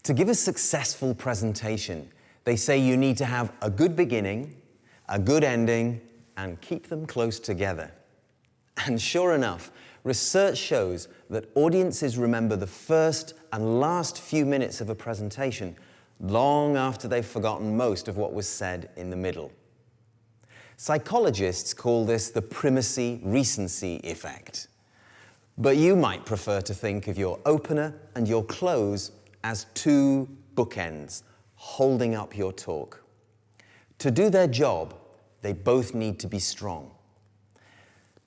To give a successful presentation, they say you need to have a good beginning, a good ending, and keep them close together. And sure enough, research shows that audiences remember the first and last few minutes of a presentation long after they've forgotten most of what was said in the middle. Psychologists call this the primacy-recency effect. But you might prefer to think of your opener and your close as two bookends holding up your talk. To do their job, they both need to be strong.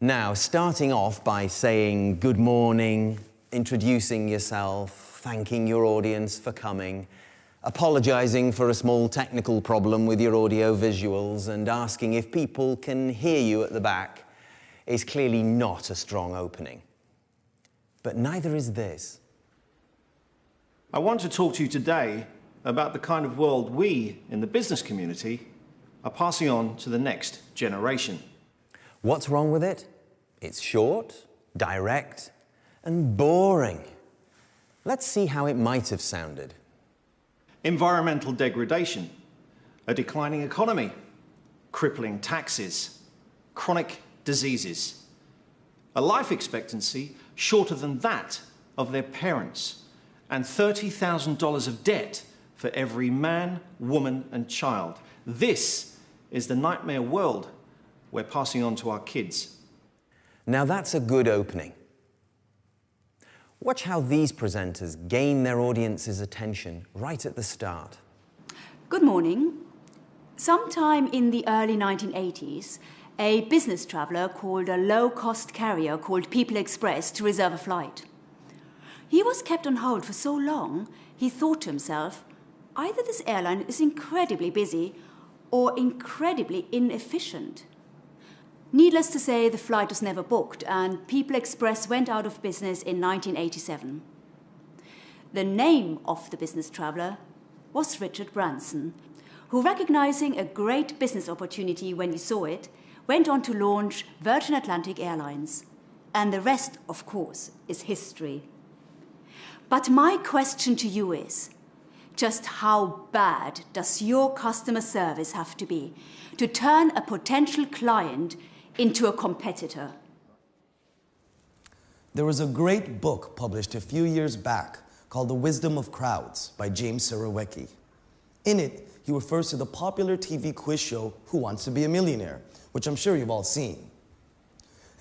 Now, starting off by saying good morning, introducing yourself, thanking your audience for coming, apologizing for a small technical problem with your audio visuals, and asking if people can hear you at the back is clearly not a strong opening. But neither is this. I want to talk to you today about the kind of world we, in the business community, are passing on to the next generation. What's wrong with it? It's short, direct, and boring. Let's see how it might have sounded. Environmental degradation, a declining economy, crippling taxes, chronic diseases, a life expectancy shorter than that of their parents, and $30,000 of debt for every man, woman, and child. This is the nightmare world we're passing on to our kids. Now that's a good opening. Watch how these presenters gain their audience's attention right at the start. Good morning. Sometime in the early 1980s, a business traveller called a low-cost carrier called People Express to reserve a flight. He was kept on hold for so long, he thought to himself, either this airline is incredibly busy or incredibly inefficient. Needless to say, the flight was never booked, and People Express went out of business in 1987. The name of the business traveller was Richard Branson, who, recognizing a great business opportunity when he saw it, went on to launch Virgin Atlantic Airlines. And the rest, of course, is history. But my question to you is, just how bad does your customer service have to be to turn a potential client into a competitor? There was a great book published a few years back called The Wisdom of Crowds by James Surowiecki. In it, he refers to the popular TV quiz show Who Wants to Be a Millionaire, which I'm sure you've all seen.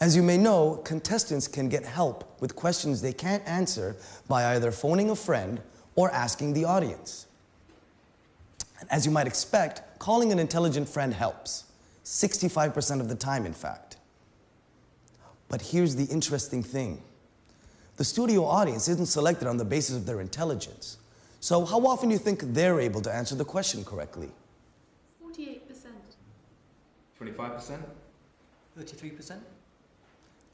As you may know, contestants can get help with questions they can't answer by either phoning a friend or asking the audience. As you might expect, calling an intelligent friend helps. 65% of the time, in fact. But here's the interesting thing. The studio audience isn't selected on the basis of their intelligence. So how often do you think they're able to answer the question correctly? 48%. 25%? 33%?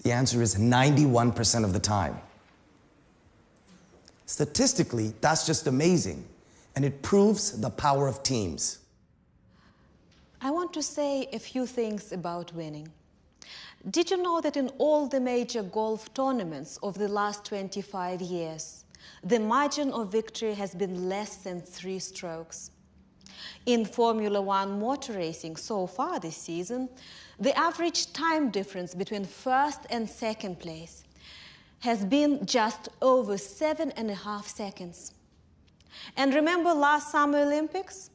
The answer is 91% of the time. Statistically, that's just amazing, and it proves the power of teams. I want to say a few things about winning. Did you know that in all the major golf tournaments of the last 25 years, the margin of victory has been less than 3 strokes? In Formula One motor racing so far this season, the average time difference between first and second place has been just over 7.5 seconds. And remember last Summer Olympics?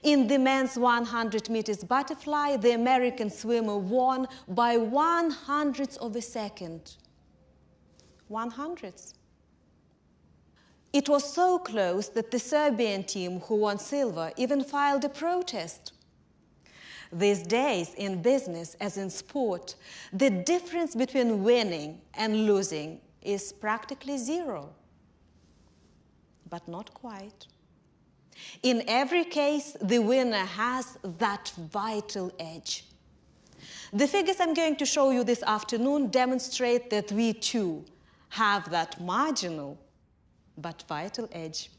In the men's 100 meters butterfly, the American swimmer won by 1/100th of a second. 1/100th. It was so close that the Serbian team, who won silver, even filed a protest. These days, in business as in sport, the difference between winning and losing is practically 0. But not quite. In every case, the winner has that vital edge. The figures I'm going to show you this afternoon demonstrate that we too have that marginal but vital edge.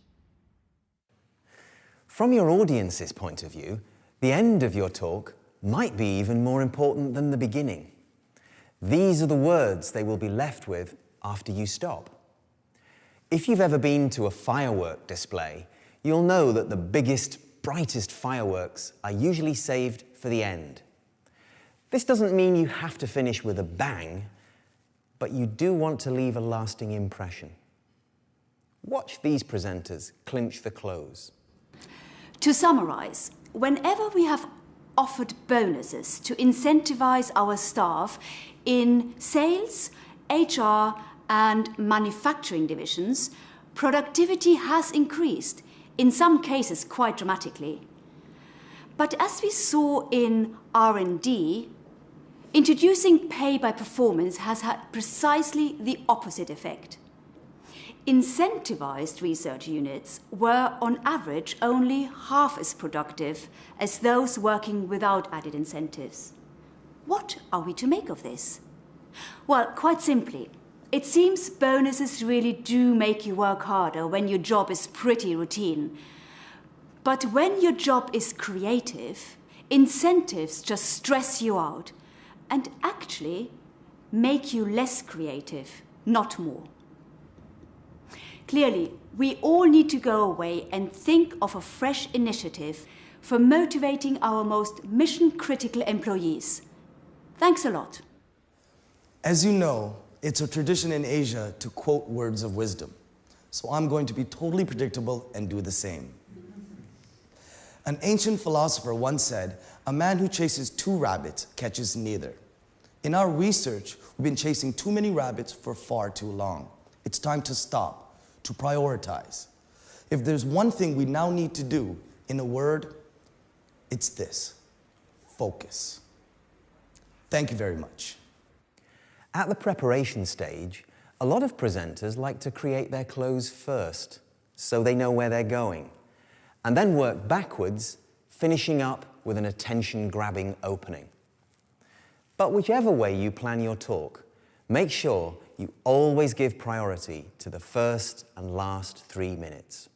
From your audience's point of view, the end of your talk might be even more important than the beginning. These are the words they will be left with after you stop. If you've ever been to a firework display, you'll know that the biggest, brightest fireworks are usually saved for the end. This doesn't mean you have to finish with a bang, but you do want to leave a lasting impression. Watch these presenters clinch the close. To summarize, whenever we have offered bonuses to incentivize our staff in sales, HR, and manufacturing divisions, productivity has increased, in some cases quite dramatically. But as we saw in R&D, introducing pay by performance has had precisely the opposite effect. Incentivized research units were, on average, only half as productive as those working without added incentives. What are we to make of this? Well, quite simply, it seems bonuses really do make you work harder when your job is pretty routine. But when your job is creative, incentives just stress you out and actually make you less creative, not more. Clearly, we all need to go away and think of a fresh initiative for motivating our most mission-critical employees. Thanks a lot. As you know, it's a tradition in Asia to quote words of wisdom. So I'm going to be totally predictable and do the same. An ancient philosopher once said, "A man who chases 2 rabbits catches neither." In our research, we've been chasing too many rabbits for far too long. It's time to stop, to prioritize. If there's one thing we now need to do, in a word, it's this: focus. Thank you very much. At the preparation stage, a lot of presenters like to create their close first, so they know where they're going, and then work backwards, finishing up with an attention-grabbing opening. But whichever way you plan your talk, make sure you always give priority to the first and last 3 minutes.